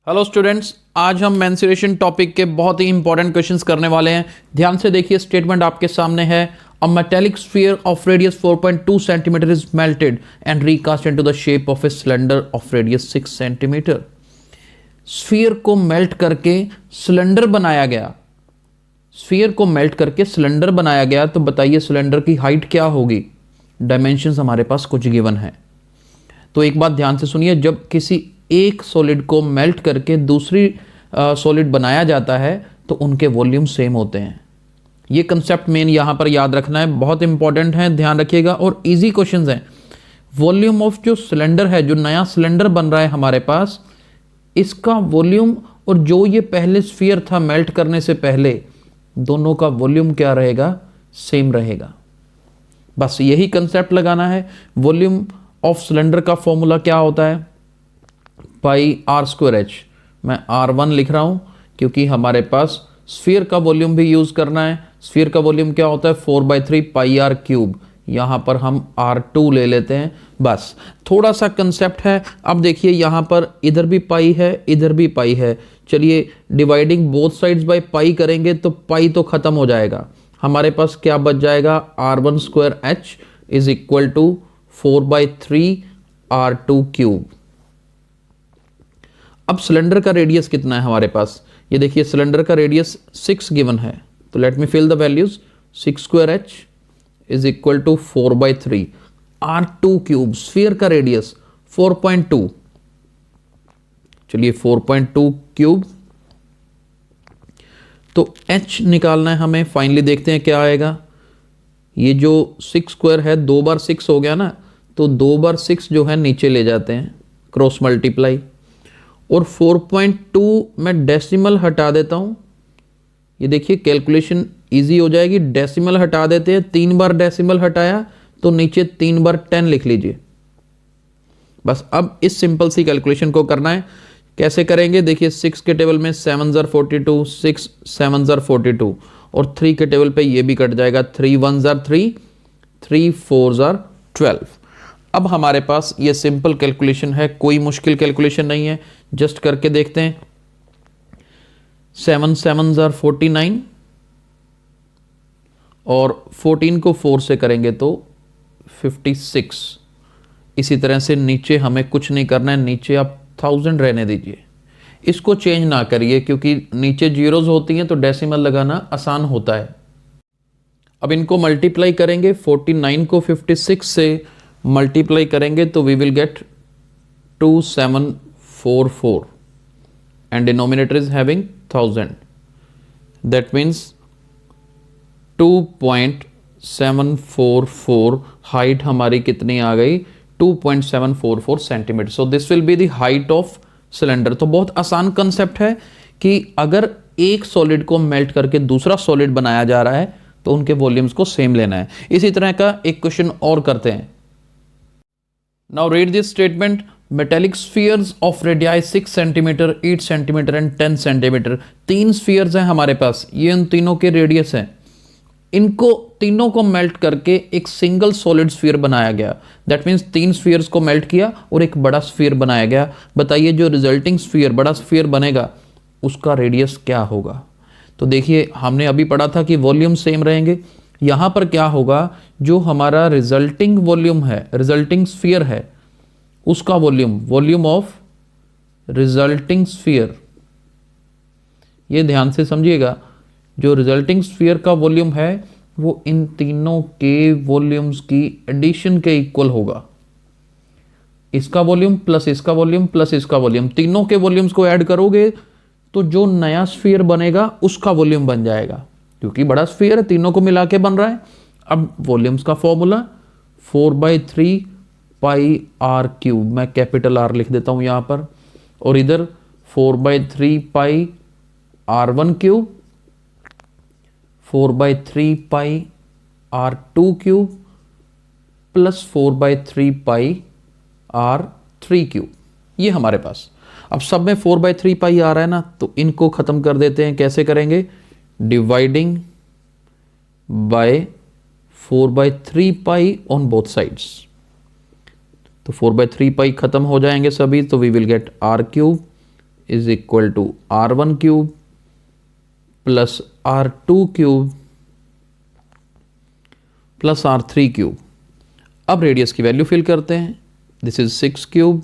Hello students, आज हम menstruation topic के बहुत ही इंपॉर्टेंट क्वेश्चंस करने वाले हैं। ध्यान से देखिए, स्टेटमेंट आपके सामने है। A metallic sphere of radius 4.2 centimetre is melted and recast into the shape of a cylinder of radius 6 centimetre. Sphere को मेल्ट करके सिलेंडर बनाया गया। स्फीयर को मेल्ट करके सिलेंडर बनाया गया, तो बताइए सिलेंडर की हाइट क्या होगी। डायमेंशंस हमारे पास कुछ गिवन है। तो एक बात ध्यान से सुनिए, जब किसी एक सॉलिड को मेल्ट करके दूसरी सॉलिड बनाया जाता है तो उनके वॉल्यूम सेम होते हैं। ये कंसेप्ट मेन यहां पर याद रखना है, बहुत इंपॉर्टेंट है, ध्यान रखिएगा। और इजी क्वेश्चंस हैं। वॉल्यूम ऑफ जो सिलेंडर है, जो नया सिलेंडर बन रहा है हमारे पास, इसका वॉल्यूम और जो ये पहले स्फीयर था मेल्ट करने से पहले, दोनों का वॉल्यूम क्या रहेगा, सेम रहेगा। बस यही कंसेप्ट लगाना है। वॉल्यूम ऑफ सिलेंडर का फॉर्मूला क्या होता है, पाई आर स्क्वायर एच। मैं R1 लिख रहा हूं क्योंकि हमारे पास स्फीयर का वॉल्यूम भी यूज करना है। स्फीयर का वॉल्यूम क्या होता है, 4/3 पाई आर क्यूब। यहां पर हम R2 ले लेते हैं। बस थोड़ा सा कंसेप्ट है। अब देखिए यहां पर इधर भी पाई है, इधर भी पाई है। चलिए dividing both sides by pi करेंगे तो पाई तो खत्म हो जाएगा। हमारे पास क्या बच जाएगा, R1 square H is equal to 4/3 R2 cube. अब सिलेंडर का रेडियस कितना है हमारे पास, ये देखिए सिलेंडर का रेडियस 6 गिवन है। तो let me fill the values. 6 square H is equal to 4/3 R2 cube. Sphere का रेडियस 4.2, चलिए 4.2 क्यूब। तो H निकालना है हमें। फाइनली देखते हैं क्या आएगा। ये जो 6 स्क्वायर है, 2 बार 6 हो गया ना, तो 2 बार 6 जो है नीचे ले जाते हैं, क्रॉस मल्टीप्लाई। और 4.2 मैं डेसिमल हटा देता हूं। ये देखिए कैलकुलेशन इजी हो जाएगी। डेसिमल हटा देते हैं, 3 बार डेसिमल हटाया तो नीचे 3 बार 10 लिख लीजिए। बस अब इस सिंपल सी कैलकुलेशन को करना है। कैसे करेंगे, देखिए 6 के टेबल में 7 ज़र 42, 6 7 ज़र 42, और 3 के टेबल पे ये भी कट जाएगा। 3 1 ज़र 3, 3 4 ज़र 12। अब हमारे पास ये सिंपल कैलकुलेशन है, कोई मुश्किल कैलकुलेशन नहीं है, जस्ट करके देखते हैं। 7 7 ज़र 49, और 14 को 4 से करेंगे तो 56। इसी तरह से नीचे हमें कुछ नहीं करना है, नीचे आप 1000 रहने दीजिए, इसको चेंज ना करिए क्योंकि नीचे जीरोज होती हैं तो डेसिमल लगाना आसान होता है। अब इनको मल्टीप्लाई करेंगे, 49 को 56 से मल्टीप्लाई करेंगे तो we will get 2744 and denominator is having 1000. That means 2.744 height हमारी कितनी आ गई, 2.744 centimetre. So this will be the height of cylinder. तो बहुत आसान कंसेप्ट है कि अगर एक सॉलिड को मेल्ट करके दूसरा सॉलिड बनाया जा रहा है तो उनके वॉल्यूम्स को सेम लेना है। इसी तरह का एक क्वेश्चन और करते हैं। Now read this statement. Metallic spheres of radii 6 cm, 8 cm and 10 cm. 3 spheres हैं हमारे पास, ये उन तीनों के रेडियस हैं। इनको तीनों को मेल्ट करके एक सिंगल सॉलिड स्फीयर बनाया गया। दैट मीन्स 3 स्फीयर्स को मेल्ट किया और एक बड़ा स्फीयर बनाया गया। बताइए जो रिजल्टिंग स्फीयर, बड़ा स्फीयर बनेगा, उसका रेडियस क्या होगा। तो देखिए हमने अभी पढ़ा था कि वॉल्यूम सेम रहेंगे। यहां पर क्या होगा, जो हमारा रिजल्टिंग वॉल्यूम है, रिजल्टिंग स्फीयर है, उसका volume, volume of resulting sphere, ये ध्यान से समझिएगा, जो रिजल्टिंग स्फीयर का वॉल्यूम है वो इन तीनों के वॉल्यूम्स की एडिशन के इक्वल होगा। इसका वॉल्यूम प्लस इसका वॉल्यूम प्लस इसका वॉल्यूम, तीनों के वॉल्यूम्स को ऐड करोगे तो जो नया स्फीयर बनेगा उसका वॉल्यूम बन जाएगा, क्योंकि बड़ा स्फीयर है, तीनों को मिला के बन रहा है। अब वॉल्यूम्स का फॉर्मूला 4/3 पाई आर क्यूब, मैं कैपिटल आर लिख देता हूं यहां पर, और इधर 4/3 पाई R1 क्यूब, 4/3 पाई R2 क्यूब प्लस 4/3 पाई R3 क्यूब। ये हमारे पास अब सब में 4/3 पाई आ रहा है ना, तो इनको खत्म कर देते हैं। कैसे करेंगे, dividing by 4/3 pi on both sides. तो 4/3 पाई खत्म हो जाएंगे सभी, तो we will get R cube is equal to R1 cube plus R2 cube plus R3 cube. अब रेडियस की वैल्यू फिल करते हैं। This is 6 cube,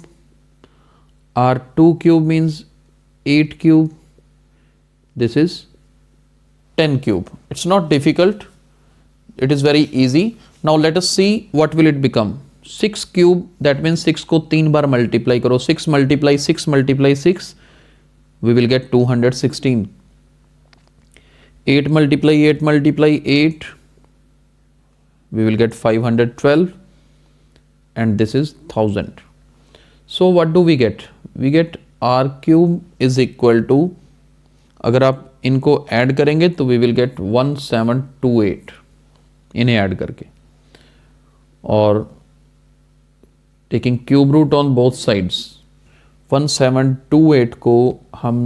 R2 cube means 8 cube, this is 10 cube. It's not difficult, it is very easy. Now let us see what will it become. 6 cube, that means 6 को 3 बार multiply करो, 6 multiply 6 multiply 6, we will get 216. 8 multiply 8 multiply 8, we will get 512, and this is 1000. So what do we get? We get R cube is equal to, अगर आप इनको add करेंगे तो we will gate 1728 इन्हें add करके, और taking cube root on both sides 1728 को हम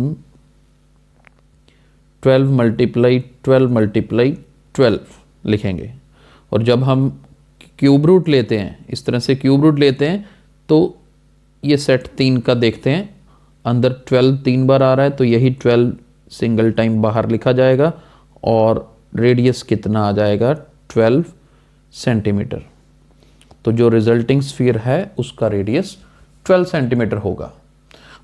12 मल्टीप्लाई 12 मल्टीप्लाई 12 लिखेंगे। और जब हम क्यूब रूट लेते हैं, इस तरह से क्यूब रूट लेते हैं, तो ये सेट 3 का देखते हैं, अंदर 12 3 बार आ रहा है, तो यही 12 सिंगल टाइम बाहर लिखा जाएगा, और रेडियस कितना आ जाएगा 12 सेंटीमीटर। तो जो रिजल्टिंग स्फीयर है उसका रेडियस 12 सेंटीमीटर होगा।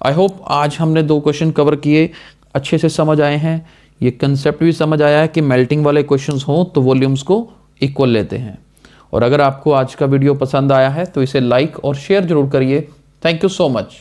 आई होप आज हमने 2 क्वेश्चन कवर किए, अच्छे से समझ आए हैं। ये कंसेप्ट भी समझ आया है कि मेल्टिंग वाले क्वेश्चंस हों तो वॉल्यूम्स को इक्वल लेते हैं। और अगर आपको आज का वीडियो पसंद आया है तो इसे लाइक और शेयर जरूर करिए। Thank you so much.